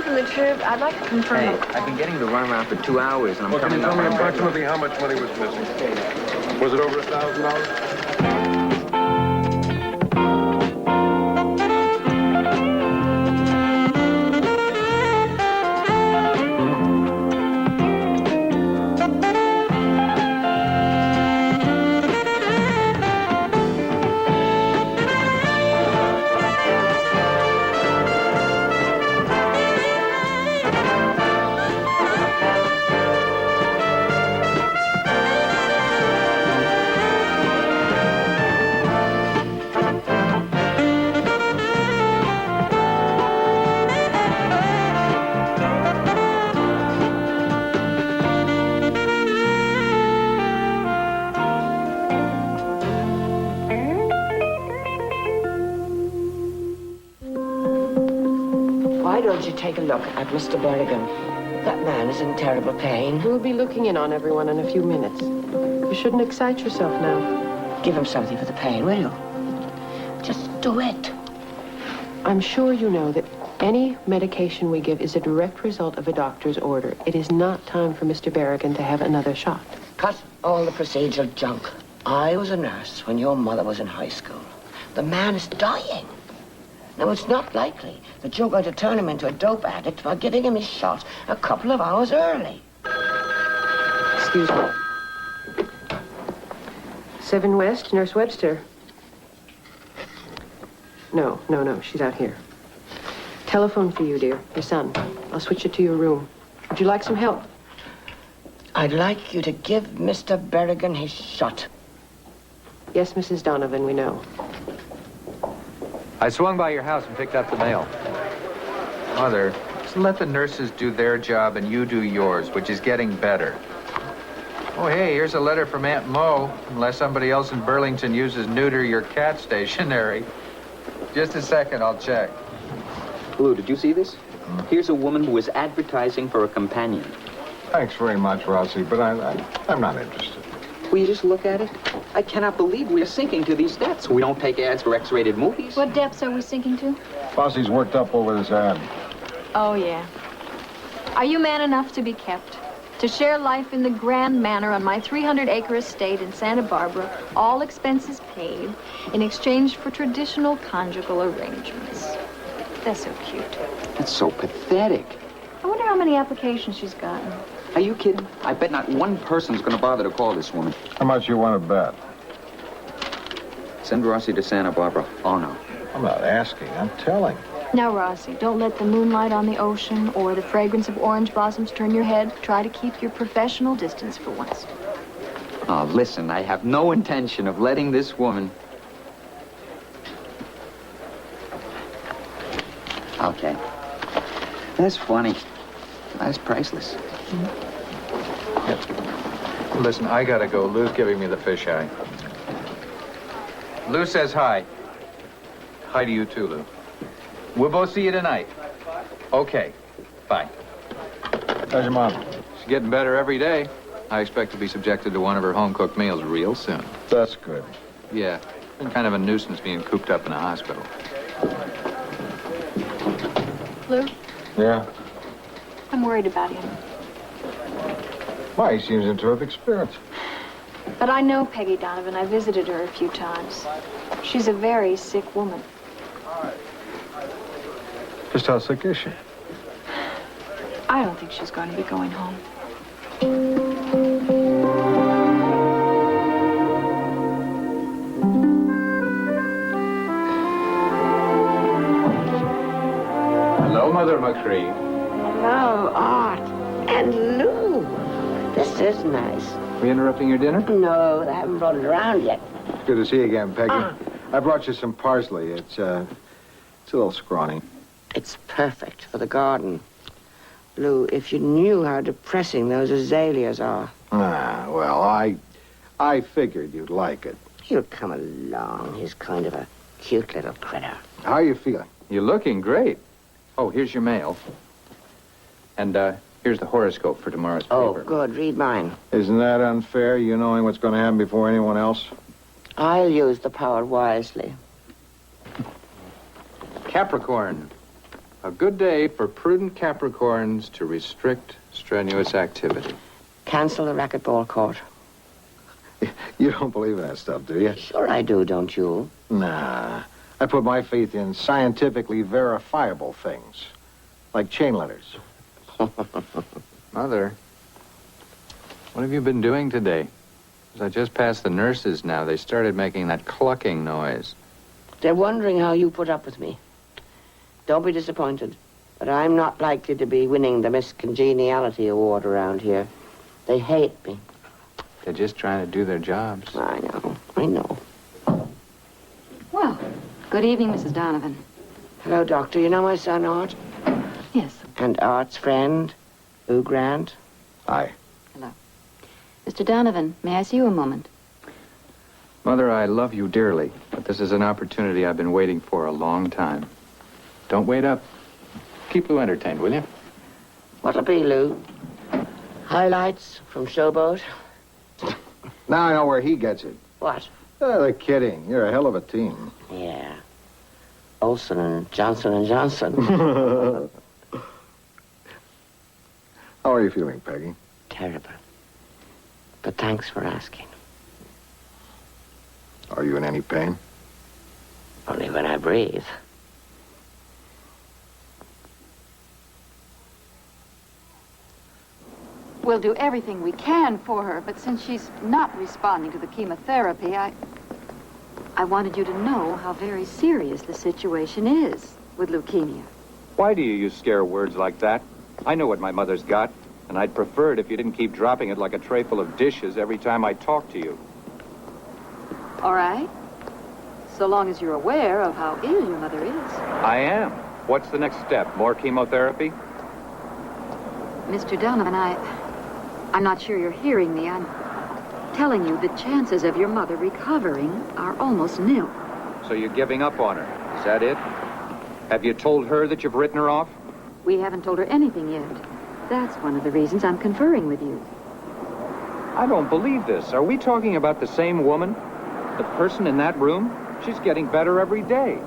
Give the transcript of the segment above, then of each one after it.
from the tube. I'd like to confirm. Hey, I've been getting to run around for 2 hours, and I'm Well, can you coming tell up. me approximately how much money was missing? Was it over $1,000? Why don't you take a look at Mr. Berrigan? That man is in terrible pain. We'll be looking in on everyone in a few minutes. You shouldn't excite yourself now. Give him something for the pain, will you? Just do it. I'm sure you know that any medication we give is a direct result of a doctor's order. It is not time for Mr. Berrigan to have another shot. Cut all the procedural junk. I was a nurse when your mother was in high school. The man is dying. Now, it's not likely that you're going to turn him into a dope addict by giving him his shot a couple of hours early. Excuse me. 7 West, Nurse Webster. No, she's out here. Telephone for you, dear, your son. I'll switch it to your room. Would you like some help? I'd like you to give Mr. Berrigan his shot. Yes, Mrs. Donovan, we know. I swung by your house and picked up the mail. Mother, just let the nurses do their job and you do yours, which is getting better. Oh, hey, here's a letter from Aunt Mo, unless somebody else in Burlington uses neuter your cat stationery. Just a second, I'll check. Lou, did you see this? Here's a woman who is advertising for a companion. Thanks very much, Rossi, but I'm not interested. Will you just look at it? I cannot believe we are sinking to these depths. We don't take ads for X-rated movies. What depths are we sinking to? Rossi's worked up over this ad. Oh, yeah. Are you man enough to be kept? To share life in the grand manner on my 300-acre estate in Santa Barbara, all expenses paid, in exchange for traditional conjugal arrangements. That's so cute. That's so pathetic. I wonder how many applications she's gotten. Are you kidding? I bet not one person's going to bother to call this woman. How much you want to bet? Send Rossi to Santa Barbara. Oh, no. I'm not asking, I'm telling. Now, Rossi, don't let the moonlight on the ocean or the fragrance of orange blossoms turn your head. Try to keep your professional distance for once. Oh, listen, I have no intention of letting this woman... Okay. That's funny. That's priceless. Listen, I gotta go. Lou's giving me the fisheye. Lou says hi. Hi to you too, Lou. We'll both see you tonight. Okay. Bye. How's your mom? She's getting better every day. I expect to be subjected to one of her home-cooked meals real soon. That's good. Yeah. Been kind of a nuisance being cooped up in a hospital. Lou, Yeah? I'm worried about him. Why, he seems in terrific spirits. But I know Peggy Donovan. I visited her a few times. She's a very sick woman. Just how sick is she? I don't think she's going to be going home. Hello, Mother McCree. Hello, Art. And Lou. This is nice. Are we interrupting your dinner? No, they haven't brought it around yet. Good to see you again, Peggy. I brought you some parsley. It's a little scrawny. It's perfect for the garden. Lou, if you knew how depressing those azaleas are. Ah, well, I figured you'd like it. He'll come along. He's kind of a cute little critter. How are you feeling? You're looking great. Oh, here's your mail. And, here's the horoscope for tomorrow's Oh, paper. good. Read mine. Isn't that unfair, you knowing what's going to happen before anyone else? I'll use the power wisely. Capricorn. A good day for prudent Capricorns to restrict strenuous activity. Cancel the racquetball court. You don't believe in that stuff, do you? Sure I do, don't you? Nah. I put my faith in scientifically verifiable things, like chain letters. Mother, what have you been doing today? As I just passed the nurses now, they started making that clucking noise. They're wondering how you put up with me. Don't be disappointed, but I'm not likely to be winning the Miss Congeniality Award around here. They hate me. They're just trying to do their jobs. I know. Well, good evening, Mrs. Donovan. Hello, Doctor. You know my son, Art? Yes. And Art's friend, Lou Grant? Aye. Mr. Donovan, may I see you a moment? Mother, I love you dearly, but this is an opportunity I've been waiting for a long time. Don't wait up. Keep Lou entertained, will you? What'll be, Lou? Highlights from Showboat? Now I know where he gets it. What? Oh, they're kidding. You're a hell of a team. Yeah. Olsen and Johnson. How are you feeling, Peggy? Terrible. But thanks for asking. Are you in any pain? Only when I breathe. We'll do everything we can for her, but since she's not responding to the chemotherapy, I wanted you to know how very serious the situation is with leukemia. Why do you use scare words like that? I know what my mother's got, and I'd prefer it if you didn't keep dropping it like a tray full of dishes every time I talk to you. All right? So long as you're aware of how ill your mother is. I am. What's the next step? More chemotherapy? Mr. Donovan, I'm not sure you're hearing me. I'm telling you the chances of your mother recovering are almost nil. So you're giving up on her. Is that it? Have you told her that you've written her off? We haven't told her anything yet. That's one of the reasons I'm conferring with you. I don't believe this. Are we talking about the same woman? The person in that room? She's getting better every day.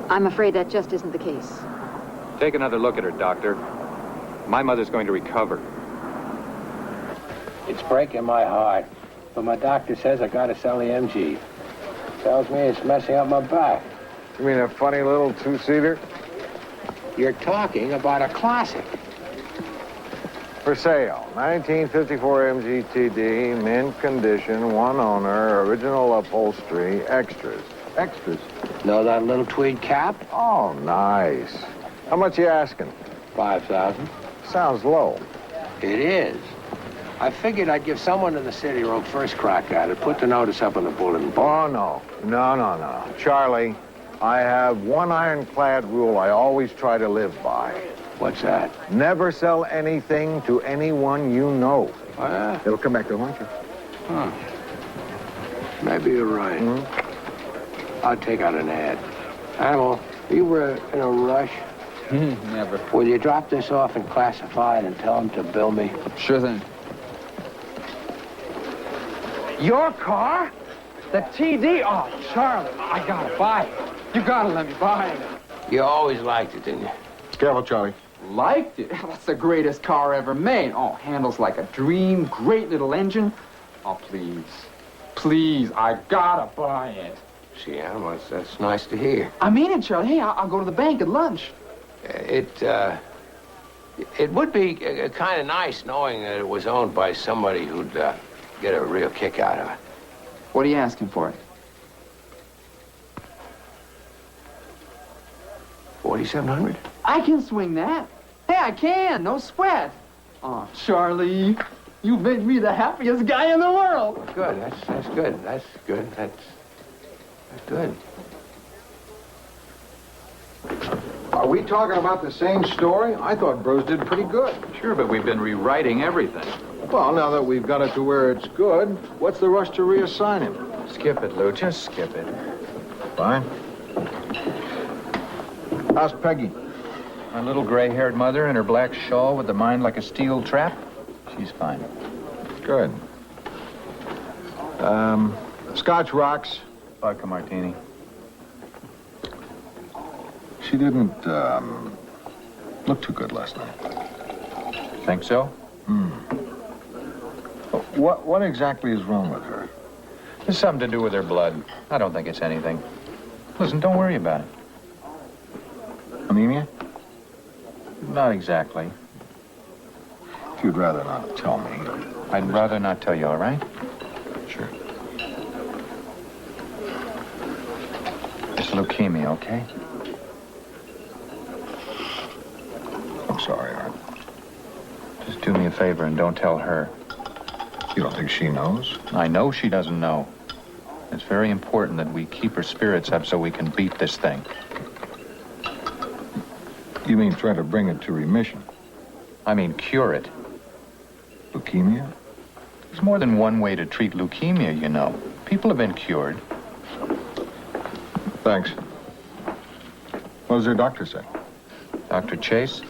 I'm afraid that just isn't the case. Take another look at her, Doctor. My mother's going to recover. It's breaking my heart, but my doctor says I gotta sell the MG. Tells me it's messing up my back. You mean a funny little two-seater? You're talking about a classic. For sale. 1954 MGTD, mint condition, one owner, original upholstery, extras. Extras? Know that little tweed cap? Oh, nice. How much you asking? 5,000. Sounds low. It is. I figured I'd give someone in the city room first crack at it. Put the notice up on the bulletin board. Oh, no. No. Charlie, I have one ironclad rule I always try to live by. What's that? Never sell anything to anyone you know. Oh, yeah? It'll come back to haunt you. Huh. Maybe you're right. I'll take out an ad. Animal, you were in a rush? Never. Will you drop this off in classified and tell them to bill me? Sure thing. Your car? The TD? Oh, Charlie, I gotta buy it. You gotta let me buy it. You always liked it, didn't you? Careful, Charlie. Liked it? That's the greatest car ever made. Oh, handles like a dream, great little engine. Oh, please. Please, I gotta buy it. See, Animal, that's nice to hear. I mean it, Charlie. Hey, I'll go to the bank at lunch. It would be kind of nice knowing that it was owned by somebody who'd get a real kick out of it. What are you asking for it? 4,700? I can swing that. Hey, I can. No sweat. Oh, Charlie, you've made me the happiest guy in the world. Good. That's good. That's good. That's good. Are we talking about the same story? I thought Bruce did pretty good. Sure, but we've been rewriting everything. Well, now that we've got it to where it's good, what's the rush to reassign him? Skip it, Lou. Just skip it. Fine. How's Peggy? My little gray-haired mother in her black shawl with the mind like a steel trap? She's fine. Good. Scotch rocks. Vodka martini. She didn't, look too good last night. Think so? What exactly is wrong with her? It's something to do with her blood. I don't think it's anything. Listen, don't worry about it. Anemia? Not exactly. If you'd rather not tell me. I'd rather not tell you, all right? Sure. It's leukemia, okay? I'm sorry, Art. Just do me a favor and don't tell her. You don't think she knows? I know she doesn't know. It's very important that we keep her spirits up so we can beat this thing. You mean try to bring it to remission? I mean cure it. Leukemia? There's more than one way to treat leukemia, you know. People have been cured. Thanks. What does her doctor say? Dr. Chase?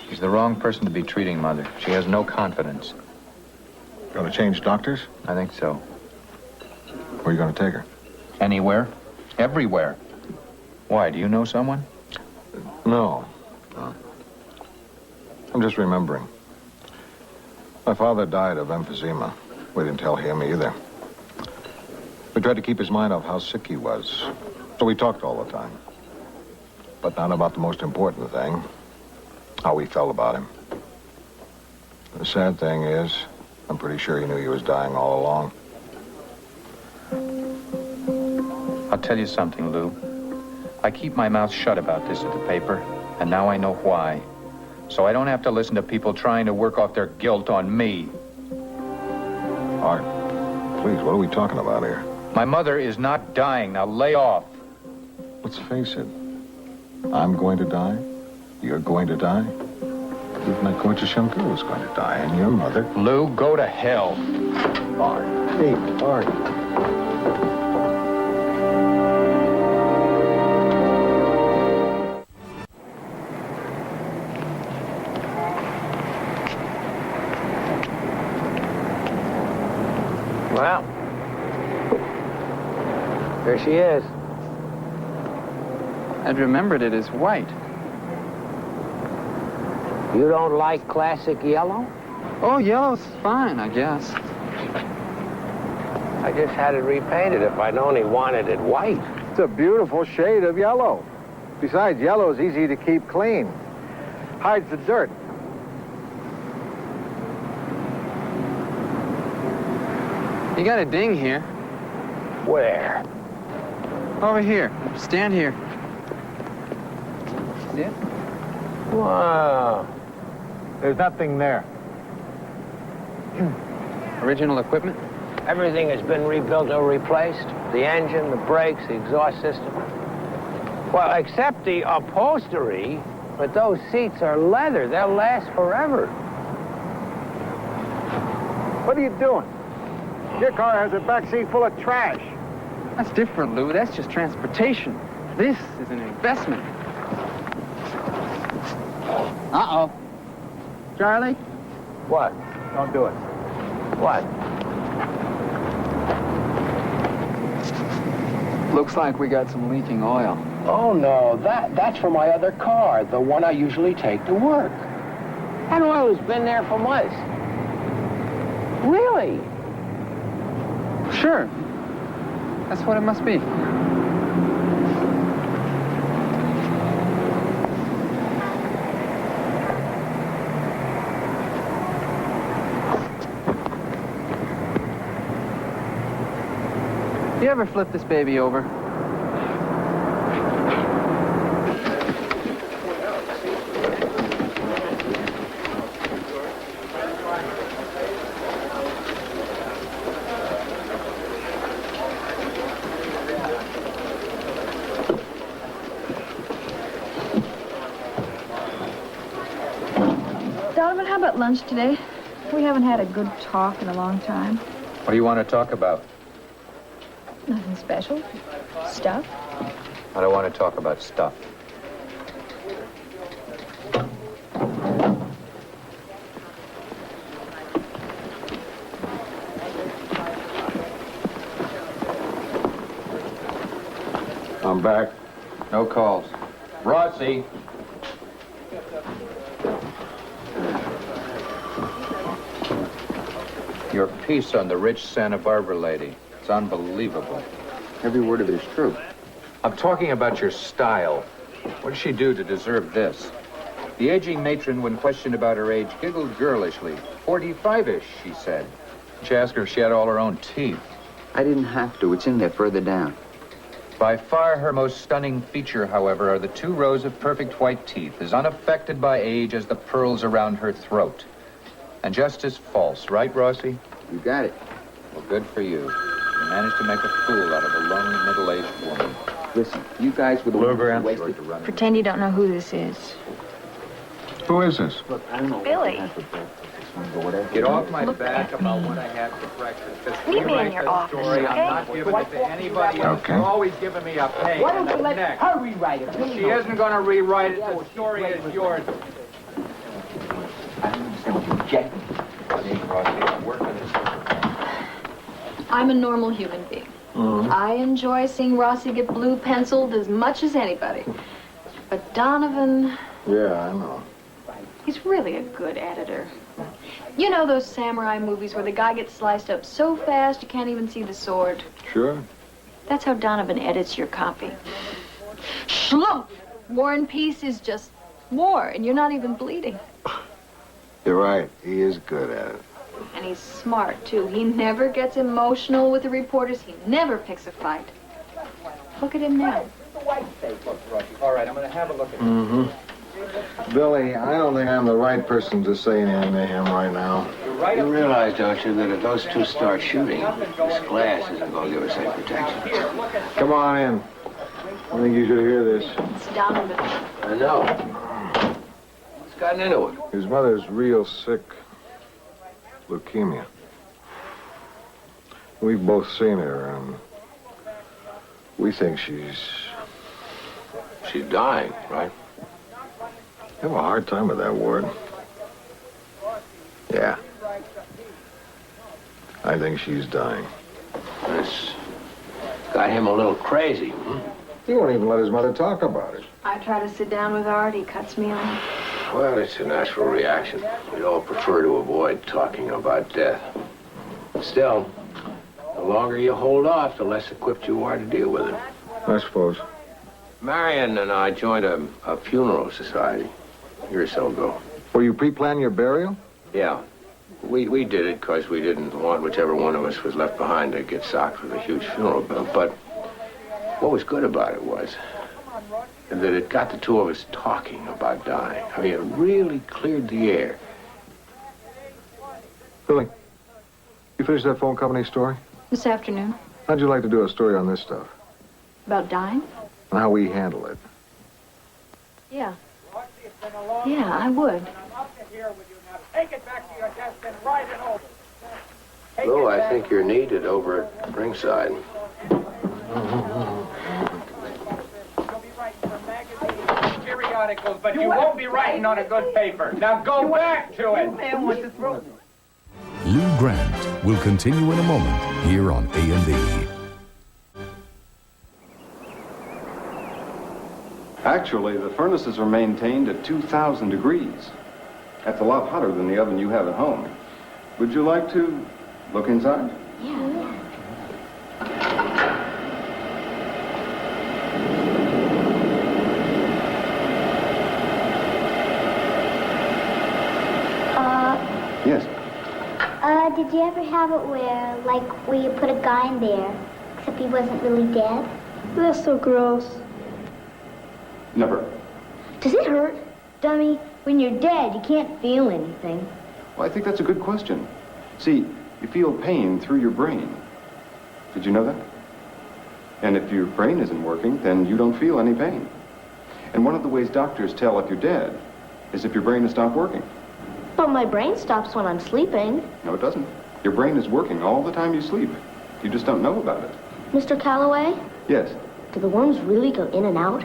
She's the wrong person to be treating Mother. She has no confidence. Gonna change doctors? I think so. Where are you gonna take her? Anywhere? Everywhere. Why, do you know someone? No. I'm just remembering. My father died of emphysema. We didn't tell him either. We tried to keep his mind off how sick he was. So we talked all the time. But not about the most important thing. How we felt about him. The sad thing is, I'm pretty sure he knew he was dying all along. I'll tell you something, Lou. I keep my mouth shut about this at the paper, and now I know why. So I don't have to listen to people trying to work off their guilt on me. Art, please, what are we talking about here? My mother is not dying. Now lay off. Let's face it. I'm going to die. You're going to die. Even my gorgeous young girl is going to die, and your mother... Lou, go to hell. Art. Hey, Art. Well, there she is. I'd remembered it as white. You don't like classic yellow? Oh, yellow's fine, I guess. I just had it repainted if I'd only wanted it white. It's a beautiful shade of yellow. Besides, yellow is easy to keep clean. Hides the dirt. You got a ding here. Where? Over here. Stand here. See it? Wow. There's nothing there. Original equipment? Everything has been rebuilt or replaced. The engine, the brakes, the exhaust system. Well, except the upholstery, but those seats are leather. They'll last forever. What are you doing? Your car has a back seat full of trash. That's different, Lou. That's just transportation. This is an investment. Uh-oh. Charlie? What? Don't do it. What? Looks like we got some leaking oil. Oh, no. That's for my other car, the one I usually take to work. That oil has been there for months. Really? Sure. That's what it must be. You ever flip this baby over? Donovan, how about lunch today? We haven't had a good talk in a long time. What do you want to talk about? Nothing special. Stuff. I don't want to talk about stuff. I'm back. No calls. Rossi. Your piece on the rich Santa Barbara lady. It's unbelievable. Every word of it is true. I'm talking about your style. What did she do to deserve this? The aging matron, when questioned about her age, giggled girlishly. 45-ish, she said. She asked her if she had all her own teeth. I didn't have to. It's in there further down. By far her most stunning feature, however, are the 2 rows of perfect white teeth, as unaffected by age as the pearls around her throat. And just as false, right, Rossi? You got it. Well, good for you. You managed to make a fool out of a lonely middle-aged woman. Listen, you guys were the ones who wasted... Pretend you don't know who this is. Who is this? Billy. Get off my back about what I had for breakfast. Just Meet me in rewrite your the office, story. okay? I'm not giving it to anybody else. Okay. You're always giving me a pain Why in don't you the let neck. her rewrite it? She isn't going to rewrite it. The story is yours. I don't understand what you're getting. I'm working this. I'm a normal human being. I enjoy seeing Rossi get blue penciled as much as anybody. But Donovan, Yeah, I know. he's really a good editor. You know those samurai movies where the guy gets sliced up so fast you can't even see the sword? Sure. That's how Donovan edits your copy. Schlump! War and Peace is just war, and you're not even bleeding. You're right. He is good at it. And he's smart, too. He never gets emotional with the reporters. He never picks a fight. Look at him now. All right, I'm going to have a look at it. Mm-hmm. Billy, I don't think I'm the right person to say anything to him right now. You realize, don't you, that if those 2 start shooting, this glass isn't going to give us any protection. Come on in. I think you should hear this. It's Donovan. I know. What's gotten into it? His mother's real sick. Leukemia. We've both seen her, and we think she's dying, right? have a hard time with that word. Yeah. I think she's dying. This got him a little crazy. He won't even let his mother talk about it. I try to sit down with Art. He cuts me off. Well, it's a natural reaction. We all prefer to avoid talking about death. Still, the longer you hold off, the less equipped you are to deal with it. I suppose. Marion and I joined a funeral society a year or so ago. Will you pre-plan your burial? Yeah. We did it because we didn't want whichever one of us was left behind to get socked with a huge funeral bill. But what was good about it was that it got the 2 of us talking about dying. I mean, it really cleared the air. Billy, you finished that phone company story? This afternoon. How'd you like to do a story on this stuff? About dying? And how we handle it? Yeah. Yeah, I would. Lou, I think you're needed over at ringside. Periodicals, but you won't be writing on a good paper. Now go back to it. Lou Grant will continue in a moment here on A&E. Actually, the furnaces are maintained at 2,000 degrees. That's a lot hotter than the oven you have at home. Would you like to look inside? Yeah. Yes. Did you ever have it where you put a guy in there, except he wasn't really dead? That's so gross. Never. Does it hurt? Dummy, when you're dead, you can't feel anything. Well, I think that's a good question. See, you feel pain through your brain. Did you know that? And if your brain isn't working, then you don't feel any pain. And one of the ways doctors tell if you're dead is if your brain has stopped working. But my brain stops when I'm sleeping. No, it doesn't. Your brain is working all the time you sleep. You just don't know about it. Mr. Calloway, Yes. do the worms really go in and out?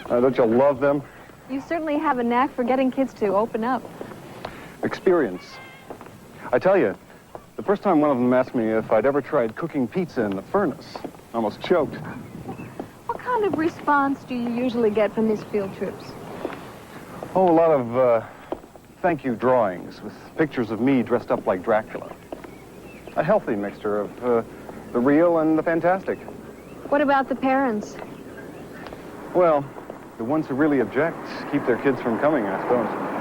Don't you love them? You certainly have a knack for getting kids to open up. Experience. I tell you, The first time one of them asked me if I'd ever tried cooking pizza in the furnace, I almost choked. What kind of response do you usually get from these field trips? Oh, a lot of thank you drawings with pictures of me dressed up like Dracula. A healthy mixture of the real and the fantastic. What about the parents? Well, the ones who really object keep their kids from coming, I suppose.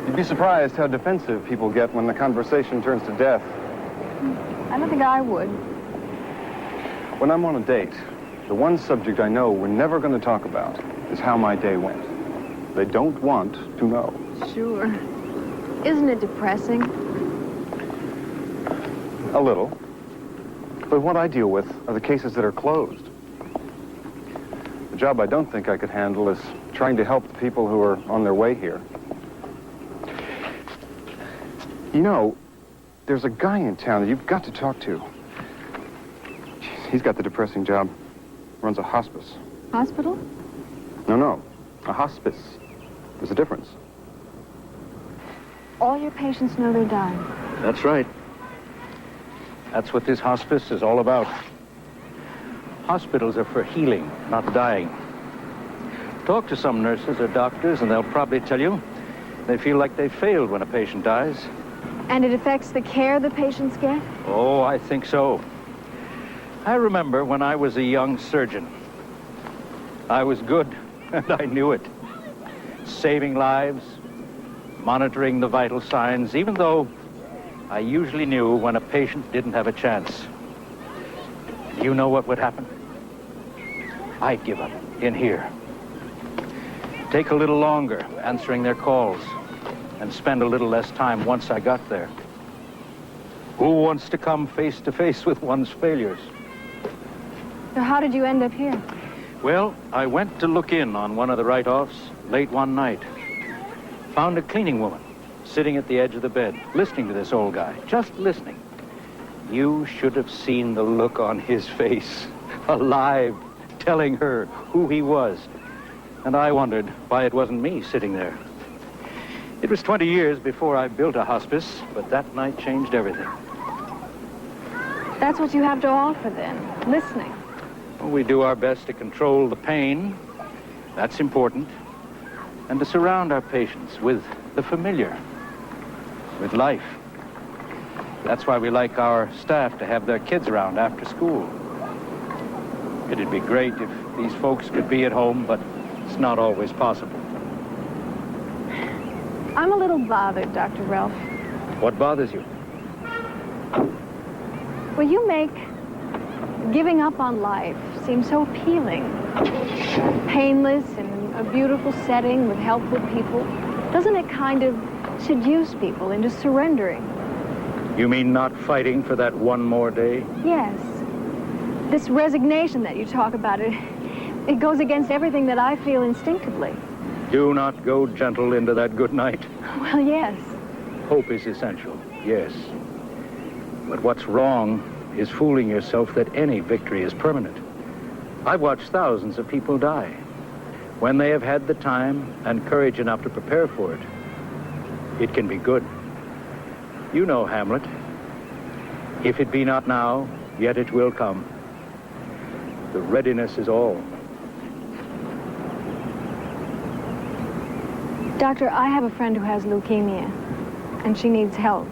You'd be surprised how defensive people get when the conversation turns to death. I don't think I would. When I'm on a date, the one subject I know we're never going to talk about is how my day went. They don't want to know. Sure. Isn't it depressing? A little. But what I deal with are the cases that are closed. The job I don't think I could handle is trying to help the people who are on their way here. You know, there's a guy in town that you've got to talk to. He's got the depressing job. Runs a hospice. Hospital? No. A hospice. There's a difference. All your patients know they're dying. That's right. That's what this hospice is all about. Hospitals are for healing, not dying. Talk to some nurses or doctors, and they'll probably tell you they feel like they failed when a patient dies. And it affects the care the patients get? Oh, I think so. I remember when I was a young surgeon. I was good, and I knew it. Saving lives, monitoring the vital signs, even though I usually knew when a patient didn't have a chance. You know what would happen? I'd give up in here. Take a little longer answering their calls and spend a little less time once I got there. Who wants to come face to face with one's failures? So how did you end up here? Well, I went to look in on one of the write-offs late one night. Found a cleaning woman sitting at the edge of the bed, listening to this old guy, just listening. You should have seen the look on his face, alive, telling her who he was. And I wondered why it wasn't me sitting there. It was 20 years before I built a hospice, but that night changed everything. That's what you have to offer then, listening. Well, we do our best to control the pain. That's important. And to surround our patients with the familiar, with life. That's why we like our staff to have their kids around after school. It'd be great if these folks could be at home, but it's not always possible. I'm a little bothered, Dr. Ralph. What bothers you? Well, you make giving up on life seem so appealing. Painless in a beautiful setting with helpful people. Doesn't it kind of seduce people into surrendering? You mean not fighting for that one more day? Yes. This resignation that you talk about, it goes against everything that I feel instinctively. Do not go gentle into that good night. Well, yes. Hope is essential, yes. But what's wrong is fooling yourself that any victory is permanent. I've watched thousands of people die. When they have had the time and courage enough to prepare for it, it can be good. You know, Hamlet, if it be not now, yet it will come. The readiness is all. Doctor, I have a friend who has leukemia, and she needs help.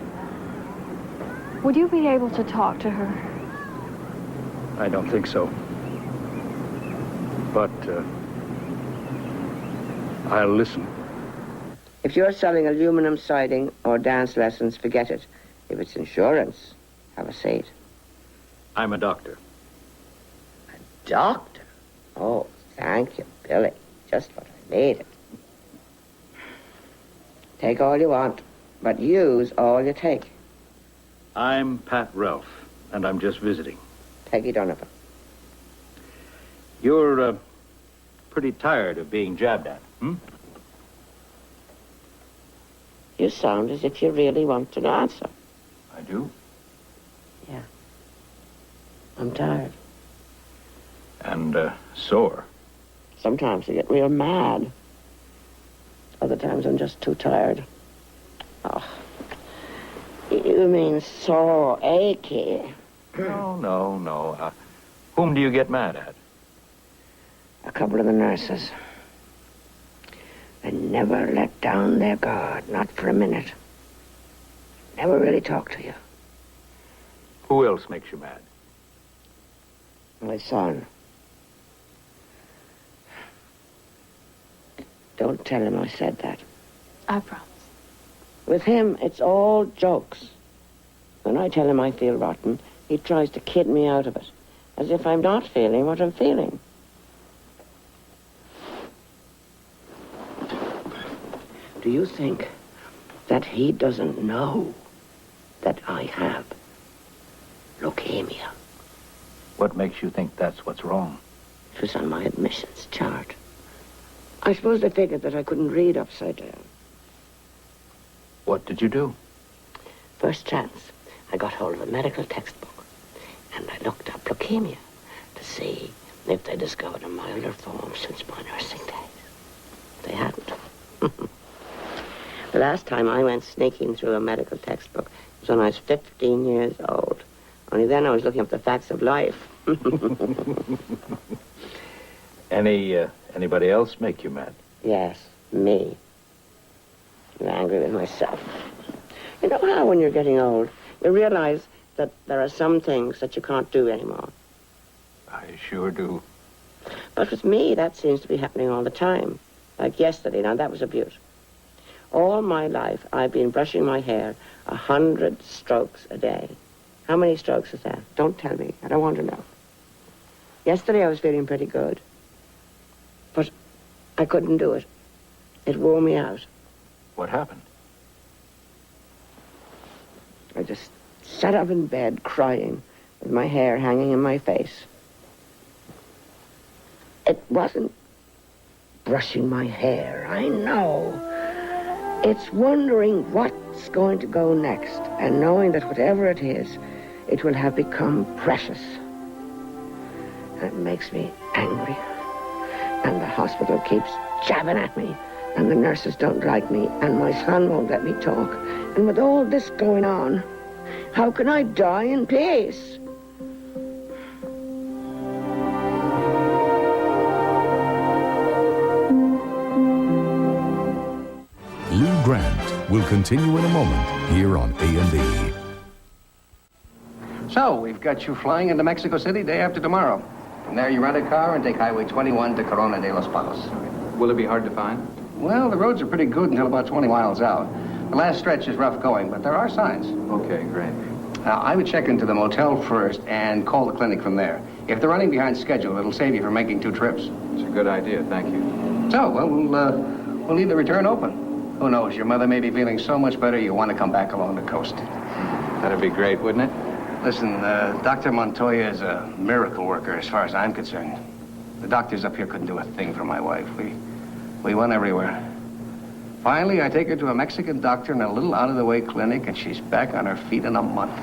Would you be able to talk to her? I don't think so. But, I'll listen. If you're selling aluminum siding or dance lessons, forget it. If it's insurance, have a seat. I'm a doctor. A doctor? Oh, thank you, Billy. Just what I needed. Take all you want, but use all you take. I'm Pat Ralph, and I'm just visiting. Peggy Donovan. You're, pretty tired of being jabbed at, hmm? You sound as if you really want an answer. I do. Yeah. I'm tired. And, sore. Sometimes I get real mad. Other times I'm just too tired. Oh. You mean so achy? No. Whom do you get mad at? A couple of the nurses. They never let down their guard, not for a minute. Never really talk to you. Who else makes you mad? My son. Don't tell him I said that. I promise. With him, it's all jokes. When I tell him I feel rotten, he tries to kid me out of it, as if I'm not feeling what I'm feeling. Do you think that he doesn't know that I have leukemia? What makes you think that's what's wrong? It was on my admissions chart. I suppose they figured that I couldn't read upside down. What did you do? First chance, I got hold of a medical textbook, and I looked up leukemia to see if they discovered a milder form since my nursing days. They hadn't. The last time I went sneaking through a medical textbook was when I was 15 years old. Only then I was looking up the facts of life. Anybody else make you mad? Yes, me. I'm angry with myself. You know how when you're getting old, you realize that there are some things that you can't do anymore. I sure do. But with me, that seems to be happening all the time. Like yesterday, now that was a beaut. All my life, I've been brushing my hair 100 strokes a day. How many strokes is that? Don't tell me. I don't want to know. Yesterday, I was feeling pretty good. But I couldn't do it. It wore me out. What happened? I just sat up in bed crying with my hair hanging in my face. It wasn't brushing my hair, I know. It's wondering what's going to go next and knowing that whatever it is, it will have become precious. And it makes me angry. And the hospital keeps jabbing at me. And the nurses don't like me. And my son won't let me talk. And with all this going on, how can I die in peace? Lou Grant will continue in a moment here on A&E. So, we've got you flying into Mexico City day after tomorrow. From there, you rent a car and take Highway 21 to Corona de los Palos. Will it be hard to find? Well, the roads are pretty good until about 20 miles out. The last stretch is rough going, but there are signs. Okay, great. Now, I would check into the motel first and call the clinic from there. If they're running behind schedule, it'll save you from making 2 trips. It's a good idea, thank you. So, well, we'll leave the return open. Who knows, your mother may be feeling so much better you want to come back along the coast. That'd be great, wouldn't it? Listen, Dr. Montoya is a miracle worker as far as I'm concerned. The doctors up here couldn't do a thing for my wife. We went everywhere. Finally, I take her to a Mexican doctor in a little out-of-the-way clinic, and she's back on her feet in a month.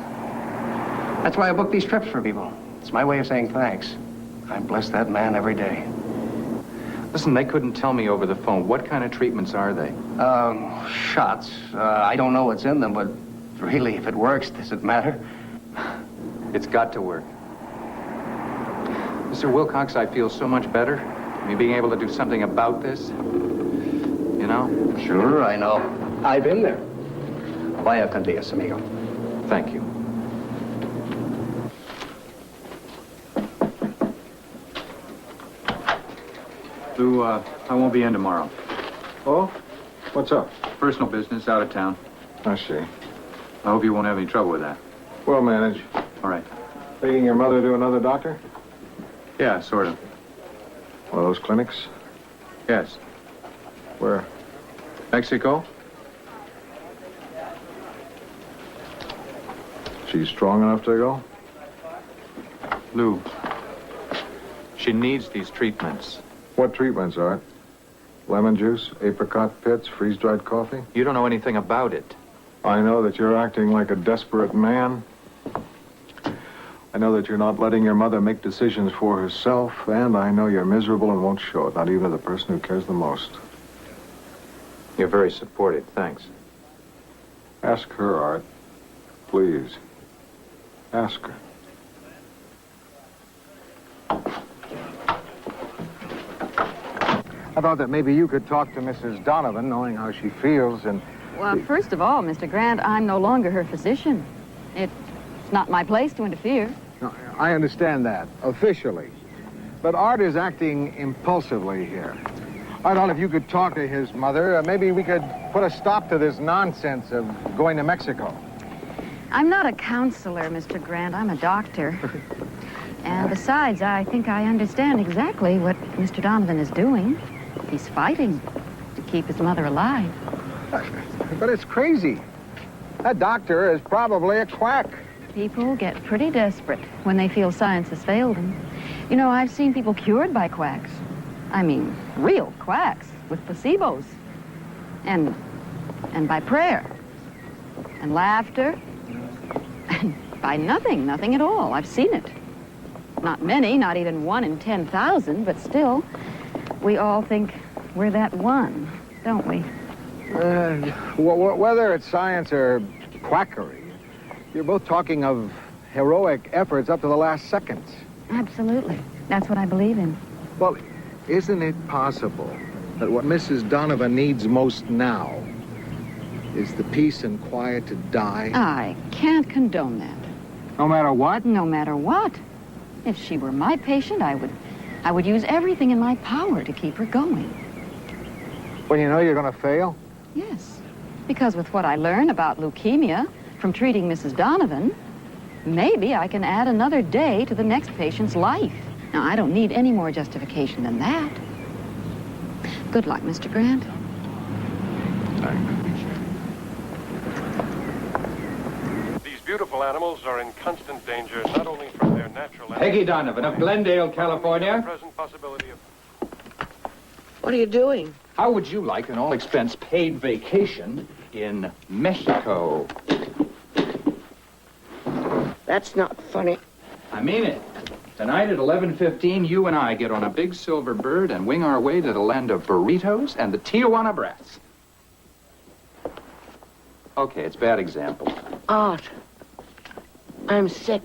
That's why I book these trips for people. It's my way of saying thanks. I bless that man every day. Listen, they couldn't tell me over the phone. What kind of treatments are they? Shots. I don't know what's in them, but really, if it works, does it matter? It's got to work. Mr. Wilcox, I feel so much better. Me being able to do something about this. You know? Sure, I know. I've been there. Vaya con Dios, amigo. Thank you. Lou, I won't be in tomorrow. Oh? What's up? Personal business, out of town. I see. I hope you won't have any trouble with that. We'll manage. All right. Taking your mother to another doctor? Yeah, sort of. One of those clinics? Yes. Where? Mexico? She's strong enough to go? Lou, she needs these treatments. What treatments, Art? Lemon juice, apricot pits, freeze-dried coffee? You don't know anything about it. I know that you're acting like a desperate man. I know that you're not letting your mother make decisions for herself, and I know you're miserable and won't show it, not even to the person who cares the most. You're very supportive, thanks. Ask her, Art. Please. Ask her. I thought that maybe you could talk to Mrs. Donovan, knowing how she feels, and... Well, first of all, Mr. Grant, I'm no longer her physician. It's not my place to interfere. No, I understand that, officially. But Art is acting impulsively here. I thought if you could talk to his mother, maybe we could put a stop to this nonsense of going to Mexico. I'm not a counselor, Mr. Grant. I'm a doctor. And besides, I think I understand exactly what Mr. Donovan is doing. He's fighting to keep his mother alive. But it's crazy. That doctor is probably a quack. People get pretty desperate when they feel science has failed them. You know, I've seen people cured by quacks. I mean, real quacks with placebos. And by prayer. And laughter. And by nothing at all. I've seen it. Not many, not even 1 in 10,000, but still, we all think we're that one, don't we? Whether it's science or quackery, you're both talking of heroic efforts up to the last second. Absolutely. That's what I believe in. Well, isn't it possible that what Mrs. Donovan needs most now is the peace and quiet to die? I can't condone that. No matter what? No matter what. If she were my patient, I would use everything in my power to keep her going. When you know you're going to fail? Yes. Because with what I learn about leukemia from treating Mrs. Donovan, maybe I can add another day to the next patient's life. Now, I don't need any more justification than that. Good luck, Mr. Grant. These beautiful animals are in constant danger, not only from their natural... Peggy Donovan of Glendale, California. ...present possibility of... What are you doing? How would you like an all-expense paid vacation in Mexico? That's not funny. I mean it. Tonight at 11:15, you and I get on a big silver bird and wing our way to the land of burritos and the Tijuana Brass. Okay, it's bad example. Art, I'm sick.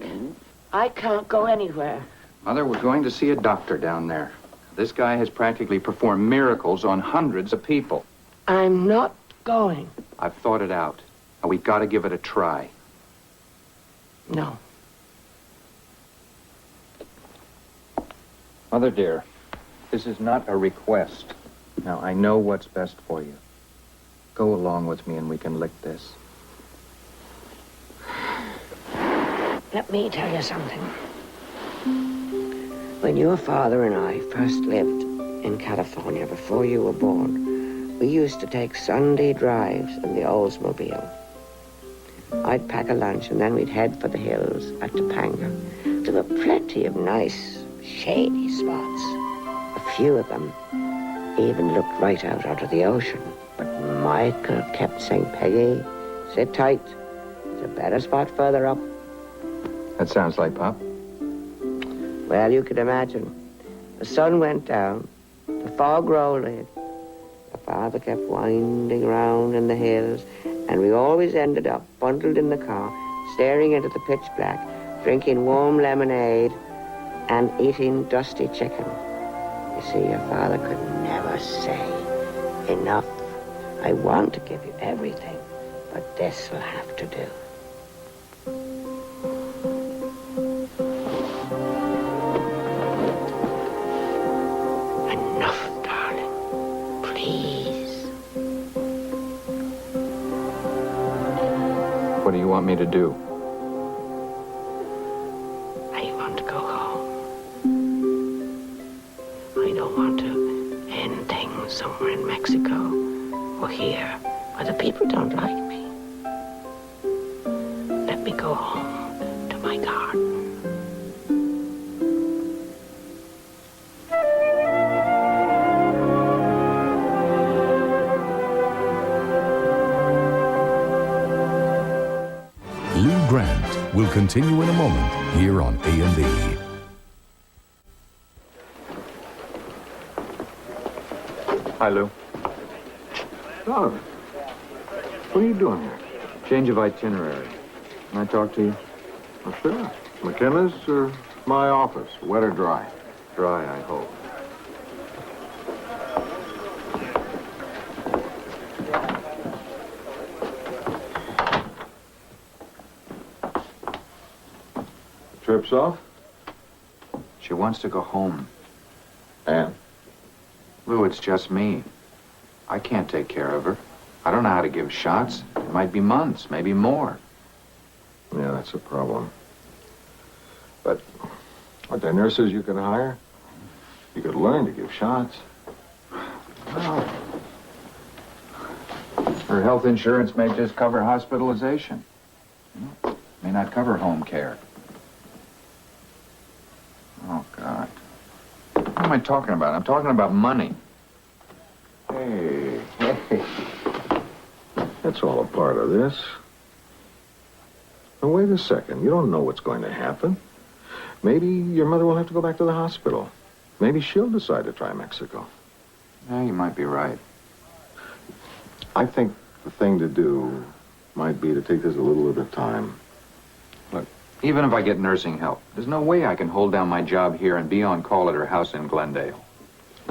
I can't go anywhere. Mother, we're going to see a doctor down there. This guy has practically performed miracles on hundreds of people. I'm not going. I've thought it out. We've got to give it a try. No. Mother dear, this is not a request. Now, I know what's best for you. Go along with me and we can lick this. Let me tell you something. When your father and I first lived in California before you were born, we used to take Sunday drives in the Oldsmobile. I'd pack a lunch and then we'd head for the hills at Topanga. There were plenty of nice, shady spots. A few of them even looked right out onto the ocean. But Michael kept saying, Peggy, sit tight. There's a better spot further up. That sounds like Pop. Well, you can imagine. The sun went down, the fog rolled in. The father kept winding around in the hills, and we always ended up bundled in the car, staring into the pitch black, drinking warm lemonade, and eating dusty chicken. You see, your father could never say enough. I want to give you everything, but this will have to do. Enough, darling. Please. What do you want me to do? I want to go home. I don't want to end things somewhere in Mexico or here where the people don't like me. Let me go home to my garden. Lou Grant will continue in a moment here on A&E. Hi, Lou. Oh, what are you doing here? Change of itinerary. Can I talk to you? Well, sure. McKenna's or my office? Wet or dry? Dry, I hope. Trip's off? She wants to go home. And? Lou, it's just me. I can't take care of her. I don't know how to give shots. It might be months, maybe more. Yeah, that's a problem. But aren't there nurses you can hire? You could learn to give shots. Well, her health insurance may just cover hospitalization. May not cover home care. Oh, God. What am I talking about? I'm talking about money. Hey. That's all a part of this. Now, wait a second. You don't know what's going to happen. Maybe your mother will have to go back to the hospital. Maybe she'll decide to try Mexico. Yeah, you might be right. I think the thing to do might be to take this a little at a time. Look, even if I get nursing help, there's no way I can hold down my job here and be on call at her house in Glendale.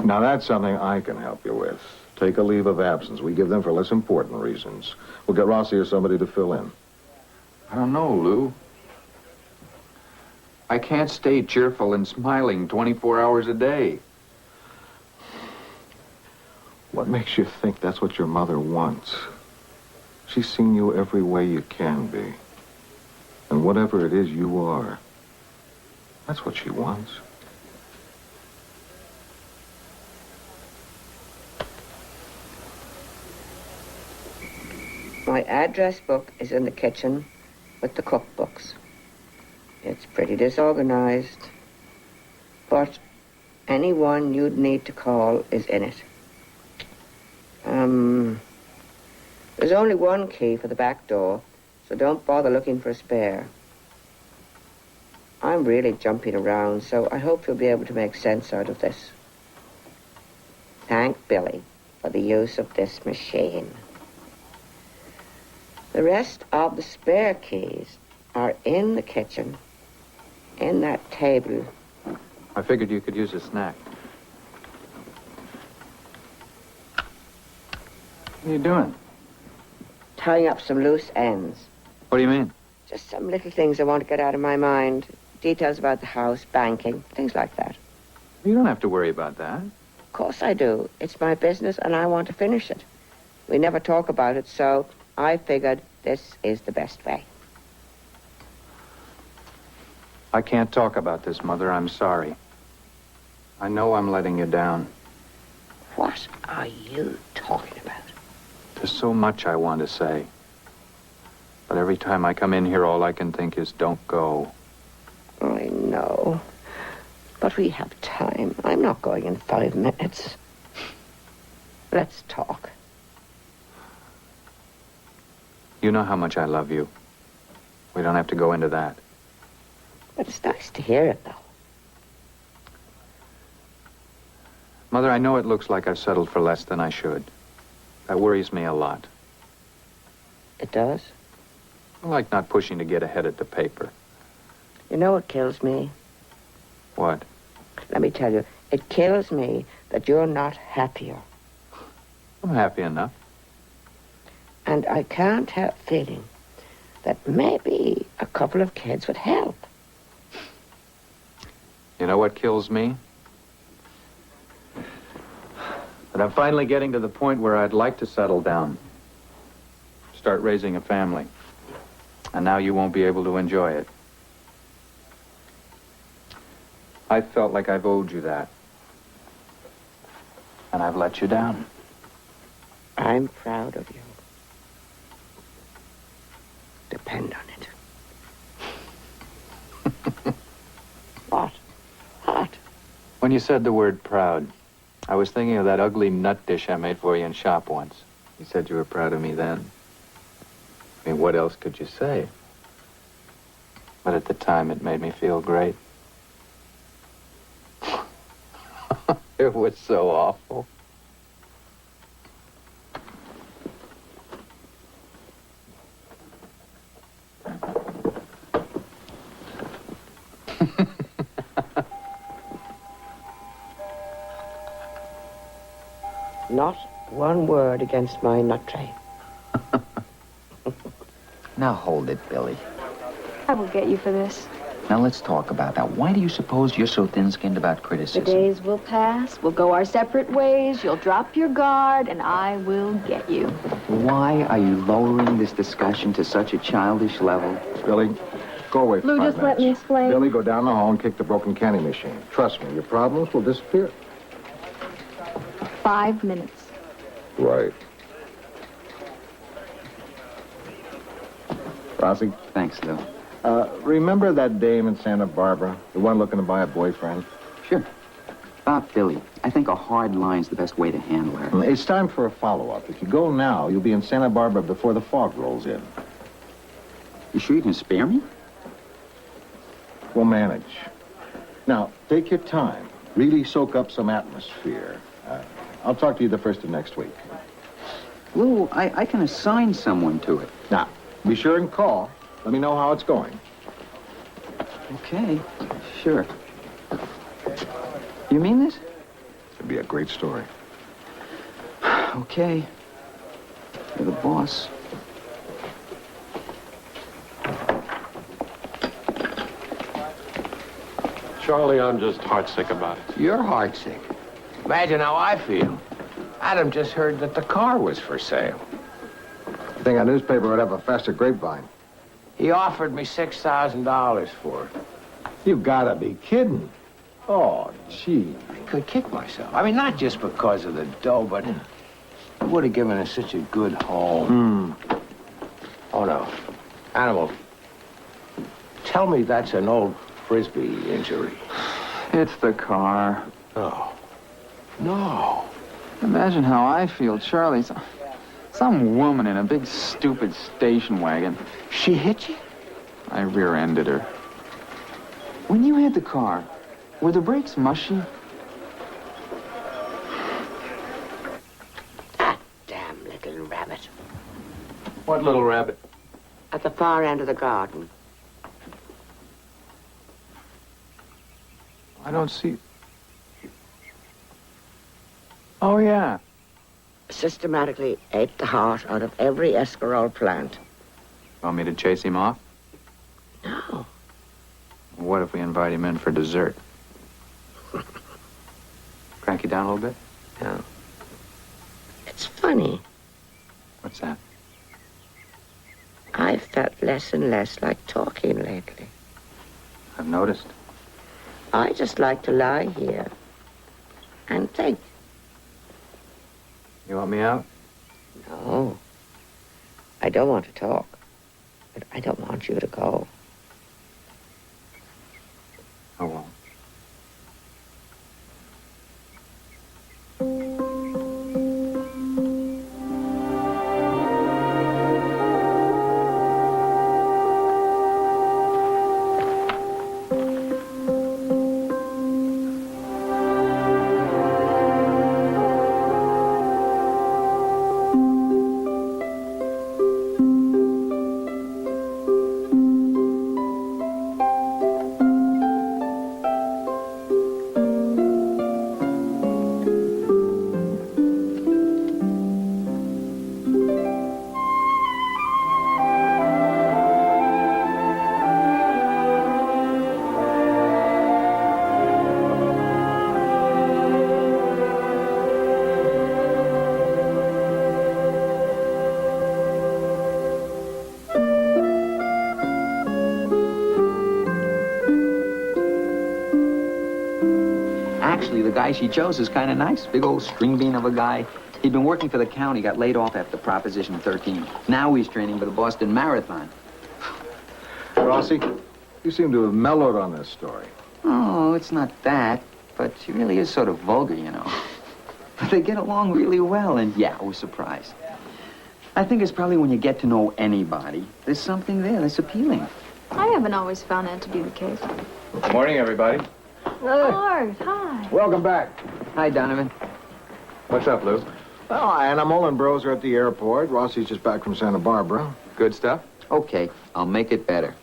Now, that's something I can help you with. Take a leave of absence. We give them for less important reasons. We'll get Rossi or somebody to fill in. I don't know, Lou. I can't stay cheerful and smiling 24 hours a day. What makes you think that's what your mother wants? She's seen you every way you can be. And whatever it is you are, that's what she wants. My address book is in the kitchen with the cookbooks. It's pretty disorganized, but anyone you'd need to call is in it. There's only one key for the back door, so don't bother looking for a spare. I'm really jumping around, so I hope you'll be able to make sense out of this. Thank Billy for the use of this machine. The rest of the spare keys are in the kitchen, in that table. I figured you could use a snack. What are you doing? Tying up some loose ends. What do you mean? Just some little things I want to get out of my mind. Details about the house, banking, things like that. You don't have to worry about that. Of course I do. It's my business and I want to finish it. We never talk about it, so I figured this is the best way. I can't talk about this, Mother. I'm sorry. I know I'm letting you down. What are you talking about? There's so much I want to say. But every time I come in here, all I can think is, don't go. I know. But we have time. I'm not going in 5 minutes. Let's talk. You know how much I love you. We don't have to go into that. But it's nice to hear it, though. Mother, I know it looks like I've settled for less than I should. That worries me a lot. It does? I like not pushing to get ahead at the paper. You know what kills me? What? Let me tell you, it kills me that you're not happier. I'm happy enough. And I can't help feeling that maybe a couple of kids would help. You know what kills me? That I'm finally getting to the point where I'd like to settle down. Start raising a family. And now you won't be able to enjoy it. I felt like I've owed you that. And I've let you down. I'm proud of you. Depend on it. What? What? When you said the word proud, I was thinking of that ugly nut dish I made for you in shop once. You said you were proud of me then. I mean, what else could you say? But at the time, it made me feel great. It was so awful. Not one word against my nut tray. Now hold it, Billy. I will get you for this. Now let's talk about that. Why do you suppose you're so thin-skinned about The criticism? days will pass, we'll go our separate ways, you'll drop your guard, and I will get you. Why are you lowering this discussion to such a childish level? Billy, go away for Lou, 5 just let minutes. me explain. Billy, go down the hall and kick the broken candy machine. Trust me, your problems will disappear. 5 minutes. Right. Rossi? Thanks, Lou. Remember that dame in Santa Barbara? The one looking to buy a boyfriend? Sure. About Billy, I think a hard line's the best way to handle her. It's time for a follow-up. If you go now, you'll be in Santa Barbara before the fog rolls in. You sure you can spare me? We'll manage. Now, take your time. Really soak up some atmosphere. I'll talk to you the first of next week. Lou, I can assign someone to it. Now, be sure and call. Let me know how it's going. Okay, sure. You mean this? It'd be a great story. Okay. You're the boss. Charlie, I'm just heartsick about it. You're heartsick. Imagine how I feel. Adam just heard that the car was for sale. You think a newspaper would have a faster grapevine? He offered me $6,000 for it. You gotta be kidding. Oh, gee. I could kick myself. I mean, not just because of the dough, but it would have given us such a good home. Oh, no. Animal, tell me that's an old Frisbee injury. It's the car. No. No. Imagine how I feel, Charlie. Some woman in a big, stupid station wagon. She hit you? I rear-ended her. When you had the car, were the brakes mushy? That damn little rabbit. What little rabbit? At the far end of the garden. I don't see... Oh, yeah. Systematically ate the heart out of every escarole plant. Want me to chase him off? No. What if we invite him in for dessert? Crank you down a little bit? No. It's funny. What's that? I've felt less and less like talking lately. I've noticed. I just like to lie here and think. You want me out? No. I don't want to talk, but I don't want you to go. I won't. Actually, the guy she chose is kind of nice. Big old string bean of a guy. He'd been working for the county, got laid off after Proposition 13. Now he's training for the Boston Marathon. Rossi, you seem to have mellowed on this story. Oh, it's not that. But she really is sort of vulgar, you know. But they get along really well, and yeah, I was surprised. I think it's probably when you get to know anybody, there's something there that's appealing. I haven't always found that to be the case. Good morning, everybody. Art, hi. Welcome back. Hi, Donovan. What's up, Lou? Well, Animal and Bros are at the airport. Rossi's just back from Santa Barbara. Good stuff? Okay, I'll make it better.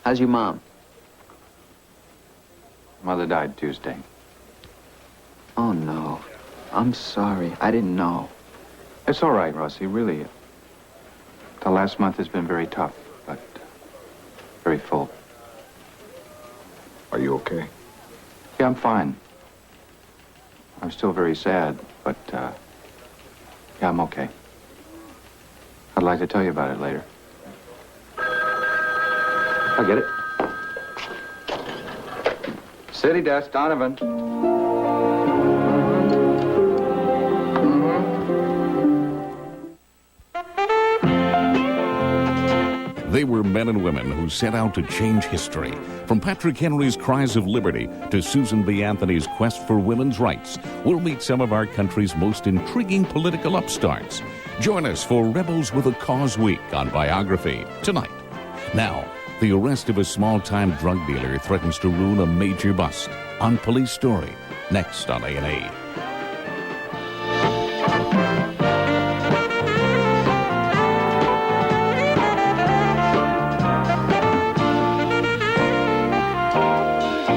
How's your mom? Mother died Tuesday. Oh, no. I'm sorry. I didn't know. It's all right, Rossi, really. The last month has been very tough, but very full. Are you okay? Yeah, I'm fine. I'm still very sad, but, yeah, I'm okay. I'd like to tell you about it later. I'll get it. City desk, Donovan. They were men and women who set out to change history. From Patrick Henry's Cries of Liberty to Susan B. Anthony's quest for women's rights, we'll meet some of our country's most intriguing political upstarts. Join us for Rebels with a Cause Week on Biography tonight. Now, the arrest of a small-time drug dealer threatens to ruin a major bust. On Police Story, next on A&E.